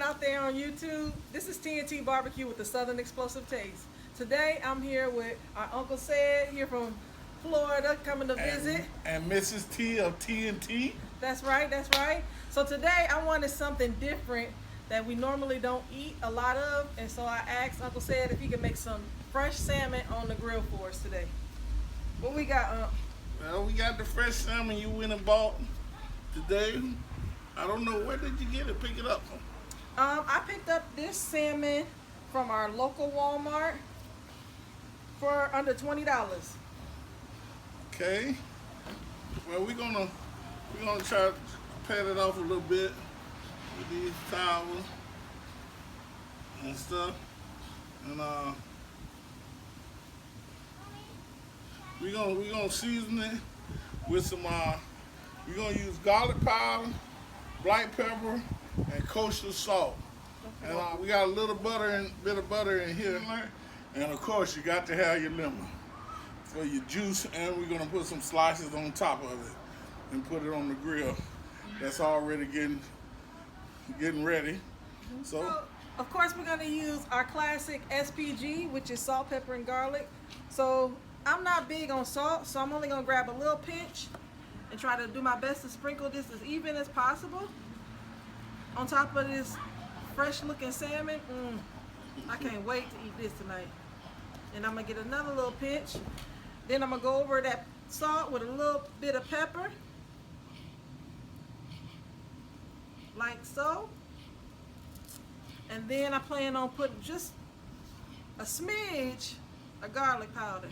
out there on YouTube. This is TNT Barbecue with the Southern Explosive Taste. Today I'm here with our Uncle Said here from Florida coming to visit. And Mrs. T of TNT. That's right, that's right. So today I wanted something different that we normally don't eat a lot of, and so I asked Uncle Said if he could make some fresh salmon on the grill for us today. What we got, Unc? Well, we got the fresh salmon you went and bought today. I don't know, where did you get it? Pick it up from? I picked up this salmon from our local Walmart for under $20. Okay. Well, we're gonna try to pat it off a little bit with these towels and stuff, and we're gonna season it with some we're gonna use garlic powder, black pepper, and kosher salt. And we got a little bit of butter in here, and of course you got to have your lemon for your juice, and we're gonna put some slices on top of it and put it on the grill. That's already getting ready. So of course we're gonna use our classic SPG, which is salt, pepper, and garlic. So I'm not big on salt, so I'm only gonna grab a little pinch and try to do my best to sprinkle this as even as possible on top of this fresh looking salmon. I can't wait to eat this tonight. And I'm gonna get another little pinch. Then I'm gonna go over that salt with a little bit of pepper, like so. And then I plan on putting just a smidge of garlic powder.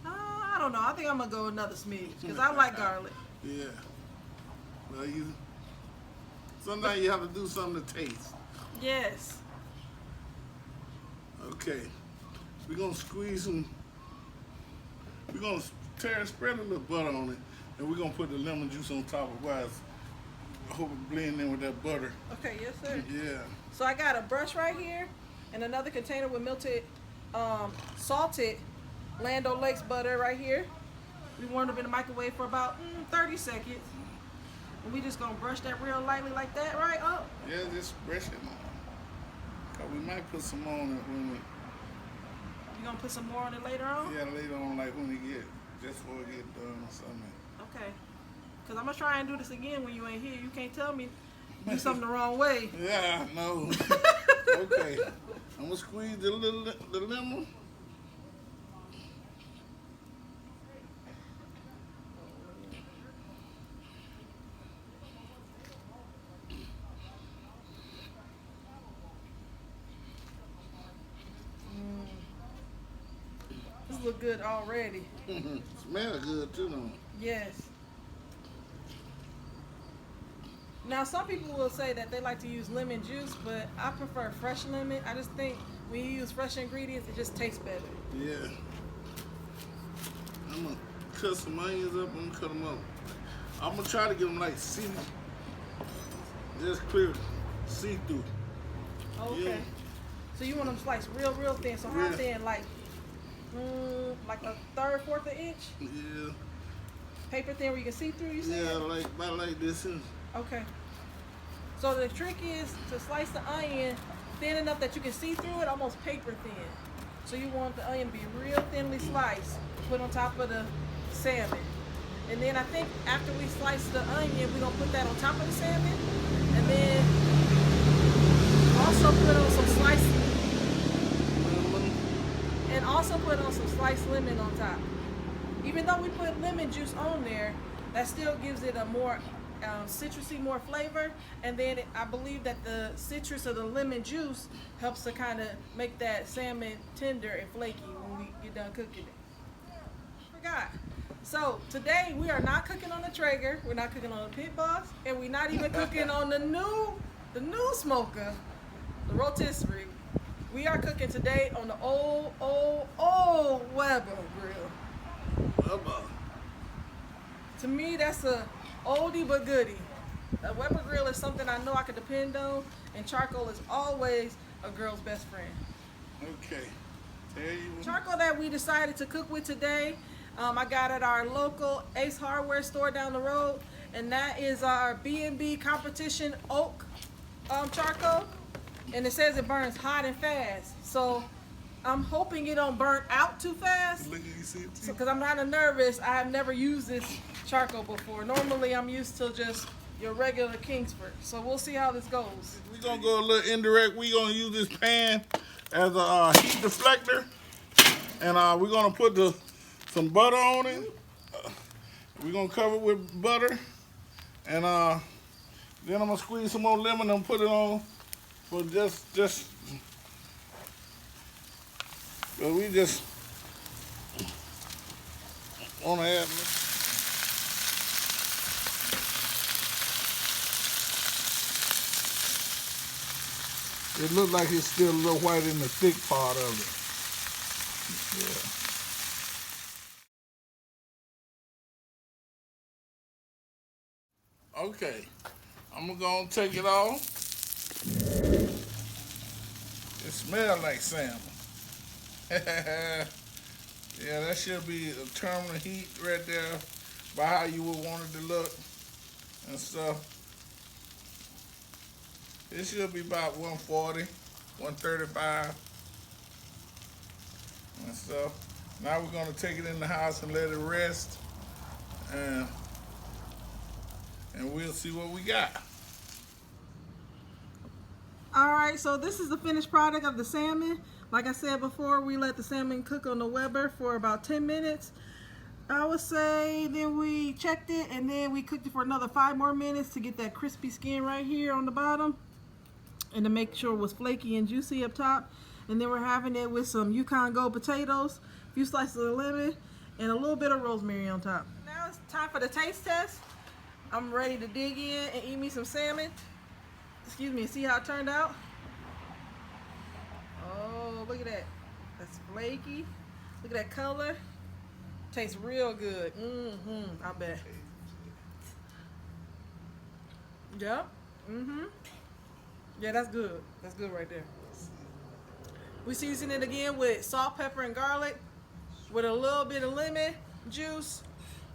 I don't know, I think I'm gonna go another smidge because I like garlic. yeah. Well, sometimes you have to do something to taste. Yes. Okay, we're gonna spread a little butter on it, and we're gonna put the lemon juice on top of it. I hope it blend in with that butter. Okay, yes sir. Yeah. So I got a brush right here and another container with melted, salted Land O'Lakes butter right here. We warmed up in the microwave for about 30 seconds. And we just gonna brush that real lightly like that, right? Oh. Yeah, just brush it on. Cause we might put some on it when we. You gonna put some more on it later on? Yeah, later on, like when we just before we get done or something. Okay. Cause I'm gonna try and do this again when you ain't here. You can't tell me do something the wrong way. Yeah, no. Okay. I'm gonna squeeze the lemon. This look good already. Smell good too, though. Yes. Now some people will say that they like to use lemon juice, but I prefer fresh lemon. I just think when you use fresh ingredients, it just tastes better. Yeah. I'm gonna cut some onions up. I'm gonna cut them up. I'm gonna try to get them like just clear, see-through. Okay. Yeah. So you want them sliced real thin. So how thin? Like a third, fourth of an inch? Yeah. Paper thin where you can see through, you said? Yeah, like about like this. Okay. So the trick is to slice the onion thin enough that you can see through it, almost paper thin. So you want the onion to be real thinly sliced, put on top of the salmon. And then I think after we slice the onion, we're gonna put that on top of the salmon. And then also put on some sliced lemon on top. Even though we put lemon juice on there, that still gives it a more citrusy, more flavor. And then I believe that the citrus of the lemon juice helps to kind of make that salmon tender and flaky when we get done cooking it. Forgot. So today we are not cooking on the Traeger, we're not cooking on the Pit Boss, and we're not even cooking on the new smoker, the rotisserie. We are cooking today on the old Weber grill. Weber. To me, that's a oldie but goodie. A Weber grill is something I know I can depend on, and charcoal is always a girl's best friend. Okay. Charcoal that we decided to cook with today, I got at our local Ace Hardware store down the road, and that is our B&B competition oak charcoal, and it says it burns hot and fast. So I'm hoping it don't burn out too fast. Look, you see it too? So, because I'm kind of nervous, I have never used this charcoal before. Normally, I'm used to just your regular Kingsford. So we'll see how this goes. We're gonna go a little indirect. We're gonna use this pan as a heat deflector, and we're gonna put some butter on it. We're gonna cover it with butter, and then I'm gonna squeeze some more lemon and put it on for just. But we just wanna add. It looks like it's still a little white in the thick part of it. Yeah. Okay, I'm gonna take it off. It smells like salmon. Yeah, that should be a terminal heat right there by how you would want it to look and stuff. It should be about 140, 135 and stuff. Now we're gonna take it in the house and let it rest, and we'll see what we got. All right, so this is the finished product of the salmon. Like I said before, we let the salmon cook on the Weber for about 10 minutes. I would say then we checked it, and then we cooked it for another 5 more minutes to get that crispy skin right here on the bottom, and to make sure it was flaky and juicy up top. And then we're having it with some Yukon Gold potatoes, a few slices of lemon, and a little bit of rosemary on top. Now it's time for the taste test. I'm ready to dig in and eat me some salmon. Excuse me, see how it turned out? Oh, look at that. That's flaky. Look at that color. Tastes real good. I bet. Yep. Yeah, that's good. That's good right there. We season it again with salt, pepper, and garlic, with a little bit of lemon juice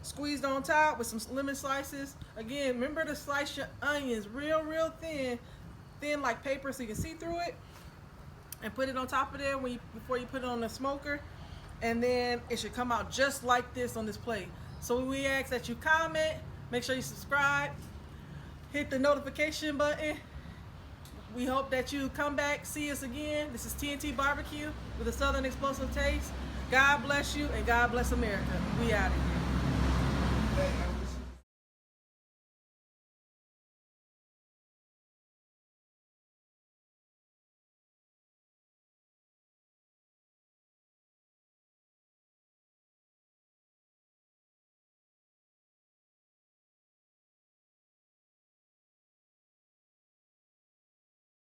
squeezed on top with some lemon slices. Again, remember to slice your onions real thin like paper so you can see through it, and put it on top of there before you put it on the smoker, and then it should come out just like this on this plate. So we ask that you comment, make sure you subscribe, hit the notification button. We hope that you come back, see us again. This is TNT Barbecue with a Southern explosive taste. God bless you, and God bless America. We out of here.